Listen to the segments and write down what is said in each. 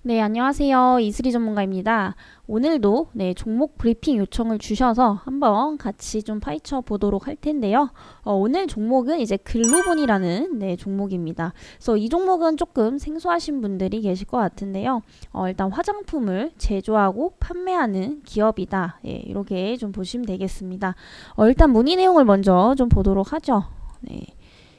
네, 안녕하세요. 이슬이 전문가입니다. 오늘도 종목 브리핑 요청을 주셔서 한번 같이 좀 파헤쳐 보도록 할 텐데요. 오늘 종목은 이제 글루본이라는 종목입니다. 그래서 이 종목은 조금 생소하신 분들이 계실 것 같은데요. 일단 화장품을 제조하고 판매하는 기업이다. 이렇게 좀 보시면 되겠습니다. 일단 문의 내용을 먼저 좀 보도록 하죠.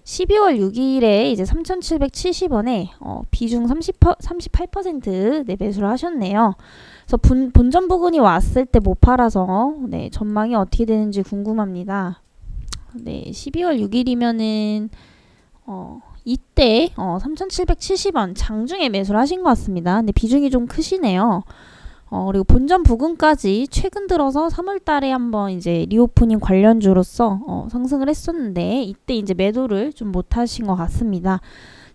12월 6일에 이제 3,770원에 비중 38% 매수를 하셨네요. 그래서 본전 부근이 왔을 때 못 팔아서 전망이 어떻게 되는지 궁금합니다. 12월 6일이면은 이때 3,770원 장중에 매수를 하신 것 같습니다. 근데 비중이 좀 크시네요. 그리고 본전 부근까지 최근 들어서 3월달에 한번 이제 리오프닝 관련주로서 상승을 했었는데 이때 이제 매도를 좀 못하신 것 같습니다.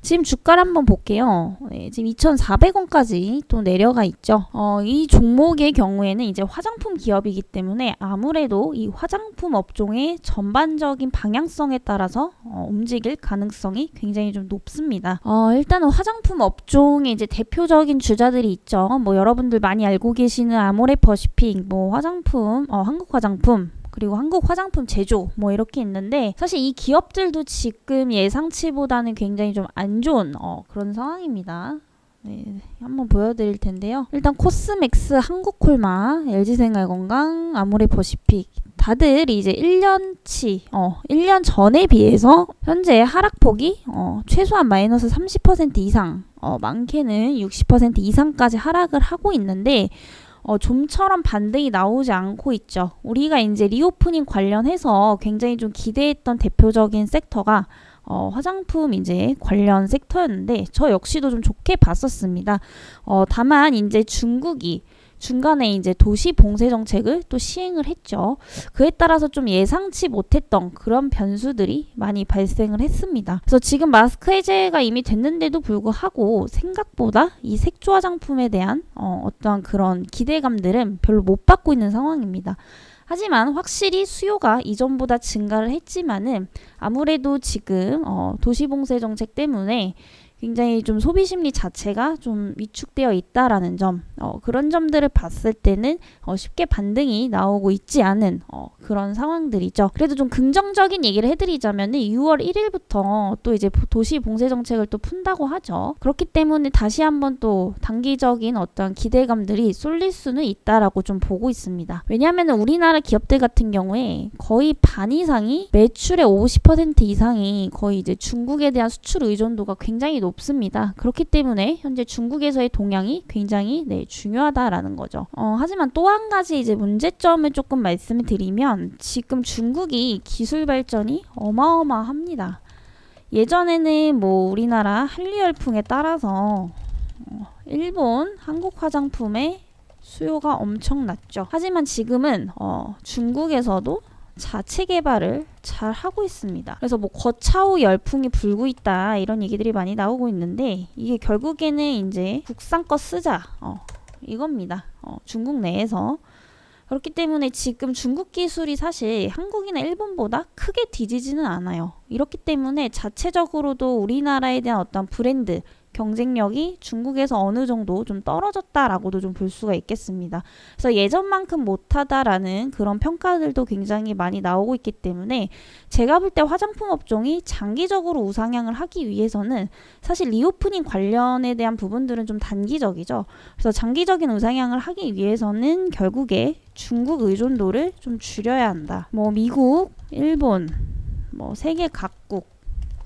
지금 주가를 한번 볼게요. 지금 2,400원까지 또 내려가 있죠. 이 종목의 경우에는 이제 화장품 기업이기 때문에 아무래도 이 화장품 업종의 전반적인 방향성에 따라서 움직일 가능성이 굉장히 좀 높습니다. 일단은 화장품 업종의 이제 대표적인 주자들이 있죠. 뭐 여러분들 많이 알고 계시는 아모레퍼시픽, 뭐 화장품, 한국 화장품, 그리고 한국 화장품 제조 뭐 이렇게 있는데 사실 이 기업들도 지금 예상치보다는 굉장히 좀 안 좋은 그런 상황입니다. 한번 보여드릴 텐데요. 일단 코스맥스, 한국콜마, LG생활건강, 아모레퍼시픽 다들 이제 1년치, 1년 전에 비해서 현재 하락폭이 최소한 마이너스 30% 이상, 많게는 60% 이상까지 하락을 하고 있는데 좀처럼 반등이 나오지 않고 있죠. 우리가 이제 리오프닝 관련해서 굉장히 좀 기대했던 대표적인 сек터가 화장품 이제 관련 섹터였는데 저 역시도 좀 좋게 봤었습니다. 다만 이제 중국이 중간에 이제 도시 봉쇄 정책을 또 시행을 했죠. 그에 따라서 좀 예상치 못했던 그런 변수들이 많이 발생을 했습니다. 그래서 지금 마스크 해제가 이미 됐는데도 불구하고 생각보다 이 색조 화장품에 대한 어떠한 그런 기대감들은 별로 못 받고 있는 상황입니다. 하지만 확실히 수요가 이전보다 증가를 했지만은 아무래도 지금 도시봉쇄 정책 때문에 굉장히 좀 소비 심리 자체가 좀 위축되어 있다라는 점, 그런 점들을 봤을 때는 쉽게 반등이 나오고 있지 않은 그런 상황들이죠. 그래도 좀 긍정적인 얘기를 해드리자면 6월 1일부터 또 이제 도시 봉쇄 정책을 또 푼다고 하죠. 그렇기 때문에 다시 한번 또 단기적인 어떤 기대감들이 쏠릴 수는 있다라고 좀 보고 있습니다. 왜냐하면 우리나라 기업들 같은 경우에 거의 반 이상이 매출의 50% 이상이 거의 이제 중국에 대한 수출 의존도가 굉장히 높습니다. 그렇기 때문에 현재 중국에서의 동향이 굉장히 중요하다라는 거죠. 하지만 또 한 가지 이제 문제점을 조금 말씀을 드리면 지금 중국이 기술 발전이 어마어마합니다. 예전에는 뭐 우리나라 한류 열풍에 따라서 일본 한국 화장품의 수요가 엄청났죠. 하지만 지금은 중국에서도 자체 개발을 잘 하고 있습니다. 그래서 뭐 거차후 열풍이 불고 있다 이런 얘기들이 많이 나오고 있는데 이게 결국에는 이제 국산 거 쓰자 이겁니다. 중국 내에서. 그렇기 때문에 지금 중국 기술이 사실 한국이나 일본보다 크게 뒤지지는 않아요. 이렇기 때문에 자체적으로도 우리나라에 대한 어떤 브랜드 경쟁력이 중국에서 어느 정도 좀 떨어졌다라고도 좀 볼 수가 있겠습니다. 그래서 예전만큼 못하다라는 그런 평가들도 굉장히 많이 나오고 있기 때문에 제가 볼 때 화장품 업종이 장기적으로 우상향을 하기 위해서는 사실 리오프닝 관련에 대한 부분들은 좀 단기적이죠. 그래서 장기적인 우상향을 하기 위해서는 결국에 중국 의존도를 좀 줄여야 한다. 뭐 미국, 일본, 뭐 세계 각국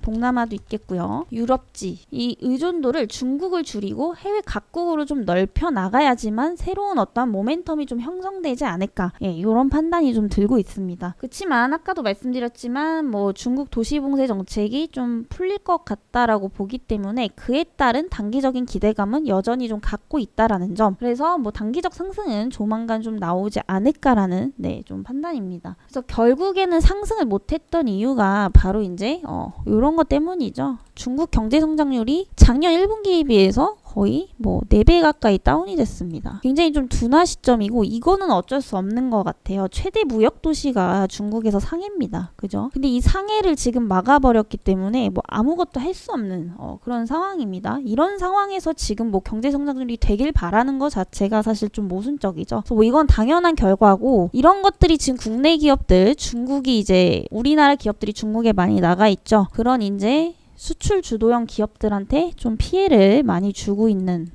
동남아도 있겠고요. 유럽지. 이 의존도를 중국을 줄이고 해외 각국으로 좀 넓혀 나가야지만 새로운 어떤 모멘텀이 좀 형성되지 않을까. 이런 판단이 좀 들고 있습니다. 그렇지만 아까도 말씀드렸지만 뭐 중국 도시봉쇄 정책이 좀 풀릴 것 같다라고 보기 때문에 그에 따른 단기적인 기대감은 여전히 좀 갖고 있다라는 점. 그래서 뭐 단기적 상승은 조만간 좀 나오지 않을까라는 좀 판단입니다. 그래서 결국에는 상승을 못했던 이유가 바로 이제 이런 것 때문이죠. 중국 경제 성장률이 작년 1분기에 비해서 거의 뭐 4배 가까이 다운이 됐습니다. 굉장히 좀 둔화 시점이고 이거는 어쩔 수 없는 것 같아요. 최대 무역 도시가 중국에서 상해입니다. 그죠? 근데 이 상해를 지금 막아버렸기 때문에 뭐 아무것도 할 수 없는 그런 상황입니다. 이런 상황에서 지금 뭐 경제 성장률이 되길 바라는 것 자체가 사실 좀 모순적이죠. 그래서 뭐 이건 당연한 결과고 이런 것들이 지금 국내 기업들 중국이 이제 우리나라 기업들이 중국에 많이 나가 있죠. 그런 이제 수출 주도형 기업들한테 좀 피해를 많이 주고 있는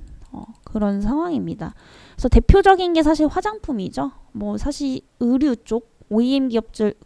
그런 상황입니다. 그래서 대표적인 게 사실 화장품이죠. 뭐 사실 의류 쪽 OEM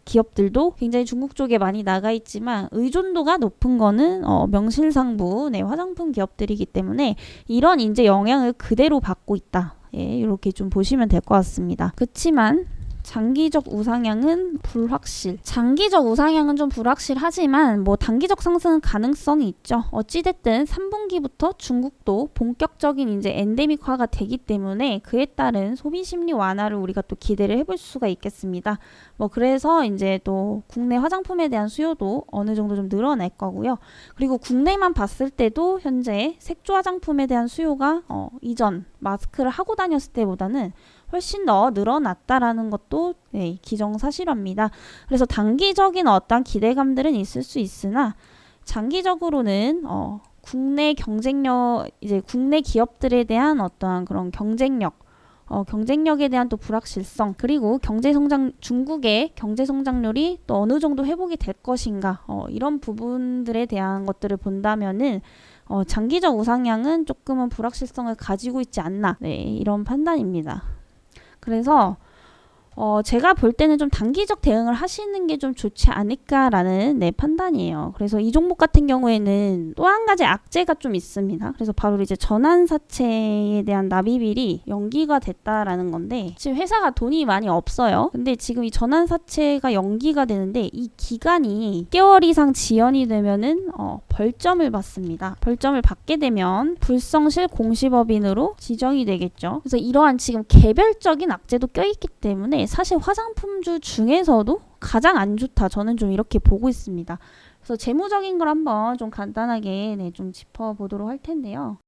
기업들도 굉장히 중국 쪽에 많이 나가 있지만 의존도가 높은 거는 명실상부 화장품 기업들이기 때문에 이런 이제 영향을 그대로 받고 있다. 이렇게 좀 보시면 될 것 같습니다. 그렇지만 장기적 우상향은 불확실. 장기적 우상향은 좀 불확실하지만 뭐 단기적 상승은 가능성이 있죠. 어찌됐든 3분기부터 중국도 본격적인 이제 엔데믹화가 되기 때문에 그에 따른 소비 심리 완화를 우리가 또 기대를 해볼 수가 있겠습니다. 뭐 그래서 이제 또 국내 화장품에 대한 수요도 어느 정도 좀 늘어날 거고요. 그리고 국내만 봤을 때도 현재 색조 화장품에 대한 수요가 이전 마스크를 하고 다녔을 때보다는 훨씬 더 늘어났다라는 것도 기정사실화입니다. 그래서 단기적인 어떤 기대감들은 있을 수 있으나 장기적으로는 국내 경쟁력, 이제 국내 기업들에 대한 어떠한 그런 경쟁력에 대한 또 불확실성, 그리고 중국의 경제 성장률이 또 어느 정도 회복이 될 것인가, 이런 부분들에 대한 것들을 본다면은 장기적 우상향은 조금은 불확실성을 가지고 있지 않나, 이런 판단입니다. 그래서 제가 볼 때는 좀 단기적 대응을 하시는 게 좀 좋지 않을까라는 판단이에요. 그래서 이 종목 같은 경우에는 또 한 가지 악재가 좀 있습니다. 그래서 바로 이제 전환사채에 대한 납입일이 연기가 됐다라는 건데 지금 회사가 돈이 많이 없어요. 근데 지금 이 전환사채가 연기가 되는데 이 기간이 6개월 이상 지연이 되면은 벌점을 받습니다. 벌점을 받게 되면 불성실 공시법인으로 지정이 되겠죠. 그래서 이러한 지금 개별적인 악재도 껴있기 때문에 사실 화장품주 중에서도 가장 안 좋다. 저는 좀 이렇게 보고 있습니다. 그래서 재무적인 걸 한번 좀 간단하게 좀 짚어보도록 할 텐데요.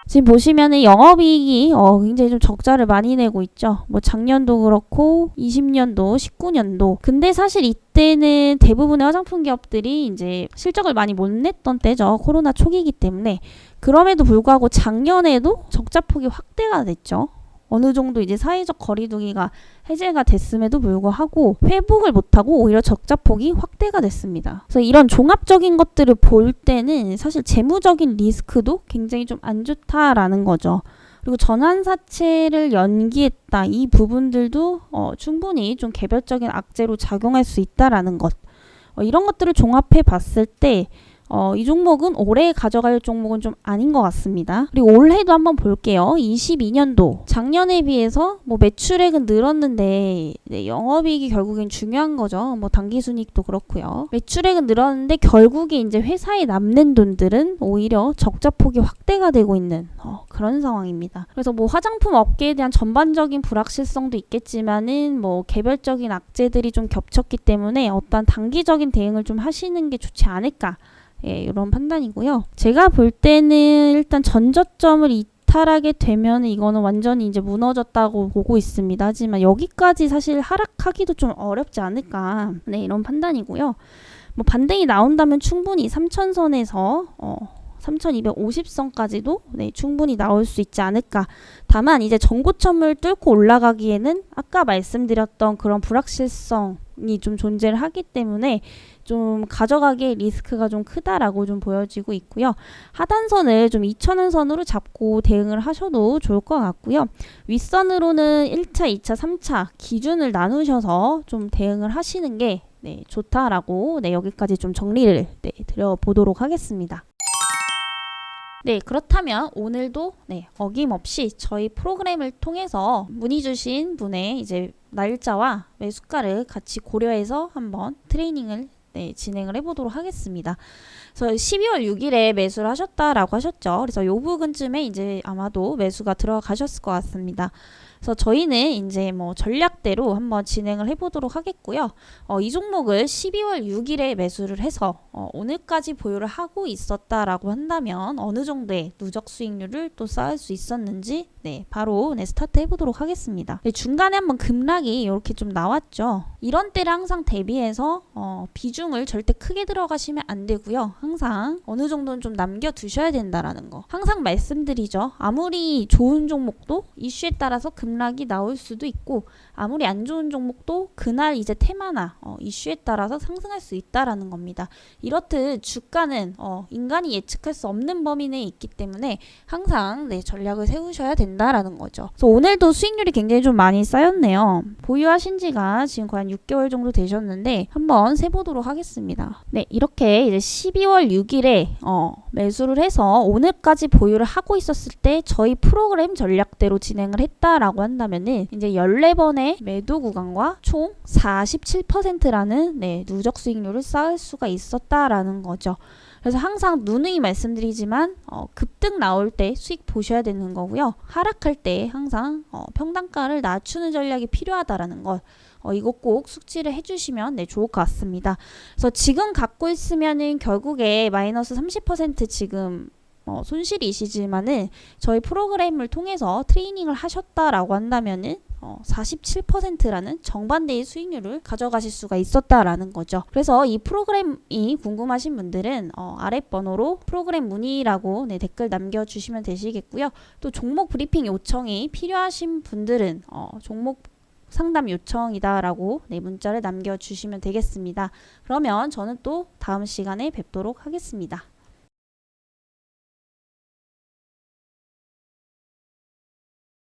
지금 보시면은 영업이익이 굉장히 좀 적자를 많이 내고 있죠. 뭐 작년도 그렇고 20년도, 19년도. 근데 사실 이때는 대부분의 화장품 기업들이 이제 실적을 많이 못 냈던 때죠. 코로나 초기이기 때문에. 그럼에도 불구하고 작년에도 적자폭이 확대가 됐죠. 어느 정도 이제 사회적 거리두기가 해제가 됐음에도 불구하고 회복을 못하고 오히려 적자폭이 확대가 됐습니다. 그래서 이런 종합적인 것들을 볼 때는 사실 재무적인 리스크도 굉장히 좀 안 좋다라는 거죠. 그리고 전환사채를 연기했다. 이 부분들도 충분히 좀 개별적인 악재로 작용할 수 있다라는 것. 이런 것들을 종합해 봤을 때 이 종목은 올해 가져갈 종목은 좀 아닌 것 같습니다. 그리고 올해도 한번 볼게요. 22년도 작년에 비해서 뭐 매출액은 늘었는데 영업이익이 결국엔 중요한 거죠. 뭐 당기순이익도 그렇고요. 매출액은 늘었는데 결국에 이제 회사에 남는 돈들은 오히려 적자폭이 확대가 되고 있는 그런 상황입니다. 그래서 뭐 화장품 업계에 대한 전반적인 불확실성도 있겠지만은 뭐 개별적인 악재들이 좀 겹쳤기 때문에 어떤 단기적인 대응을 좀 하시는 게 좋지 않을까. 이런 판단이고요. 제가 볼 때는 일단 전저점을 이탈하게 되면 이거는 완전히 이제 무너졌다고 보고 있습니다. 하지만 여기까지 사실 하락하기도 좀 어렵지 않을까. 이런 판단이고요. 뭐 반등이 나온다면 충분히 3,000선에서 3250선까지도 네, 충분히 나올 수 있지 않을까. 다만 이제 전고점을 뚫고 올라가기에는 아까 말씀드렸던 그런 불확실성이 좀 존재를 하기 때문에 좀 가져가기에 리스크가 좀 크다라고 좀 보여지고 있고요. 하단선을 좀 2,000원선으로 잡고 대응을 하셔도 좋을 것 같고요. 윗선으로는 1차, 2차, 3차 기준을 나누셔서 좀 대응을 하시는 게 네, 좋다라고 네, 여기까지 좀 정리를 네, 드려보도록 하겠습니다. 네, 그렇다면 오늘도 네, 어김없이 저희 프로그램을 통해서 문의 주신 분의 이제 날짜와 매수가를 같이 고려해서 한번 트레이닝을 네, 진행을 해보도록 하겠습니다. 그래서 12월 6일에 매수를 하셨다라고 하셨죠. 그래서 요 부근쯤에 이제 아마도 매수가 들어가셨을 것 같습니다. 그래서 저희는 이제 뭐 전략대로 한번 진행을 해보도록 하겠고요. 이 종목을 12월 6일에 매수를 해서 오늘까지 보유를 하고 있었다라고 한다면 어느 정도의 누적 수익률을 또 쌓을 수 있었는지 네, 바로 네, 스타트 해보도록 하겠습니다. 네, 중간에 한번 급락이 이렇게 좀 나왔죠. 이런 때를 항상 대비해서 비중을 절대 크게 들어가시면 안 되고요. 항상 어느 정도는 좀 남겨두셔야 된다라는 거. 항상 말씀드리죠. 아무리 좋은 종목도 이슈에 따라서 급락이 나올 수도 있고 아무리 안 좋은 종목도 그날 이제 테마나 이슈에 따라서 상승할 수 있다라는 겁니다. 이렇듯 주가는 인간이 예측할 수 없는 범위 내에 있기 때문에 항상 네, 전략을 세우셔야 된다라는 거죠. 그래서 오늘도 수익률이 굉장히 좀 많이 쌓였네요. 보유하신 지가 지금 거의 한 6개월 정도 되셨는데 한번 세보도록 하겠습니다. 네, 이렇게 이제 12월 6일에 매수를 해서 오늘까지 보유를 하고 있었을 때 저희 프로그램 전략대로 진행을 했다라고 한다면은 이제 14번의 매도 구간과 총 47%라는 네, 누적 수익률을 쌓을 수가 있었다라는 거죠. 그래서 항상 누누이 말씀드리지만 급등 나올 때 수익 보셔야 되는 거고요. 하락할 때 항상 평단가를 낮추는 전략이 필요하다라는 것. 이거 꼭 숙지를 해주시면 네, 좋을 것 같습니다. 그래서 지금 갖고 있으면은 결국에 마이너스 30% 지금 손실이시지만은 저희 프로그램을 통해서 트레이닝을 하셨다라고 한다면은 47%라는 정반대의 수익률을 가져가실 수가 있었다라는 거죠. 그래서 이 프로그램이 궁금하신 분들은 아랫번호로 프로그램 문의라고 네, 댓글 남겨주시면 되시겠고요. 또 종목 브리핑 요청이 필요하신 분들은 종목 상담 요청이다라고 네, 문자를 남겨주시면 되겠습니다. 그러면 저는 또 다음 시간에 뵙도록 하겠습니다.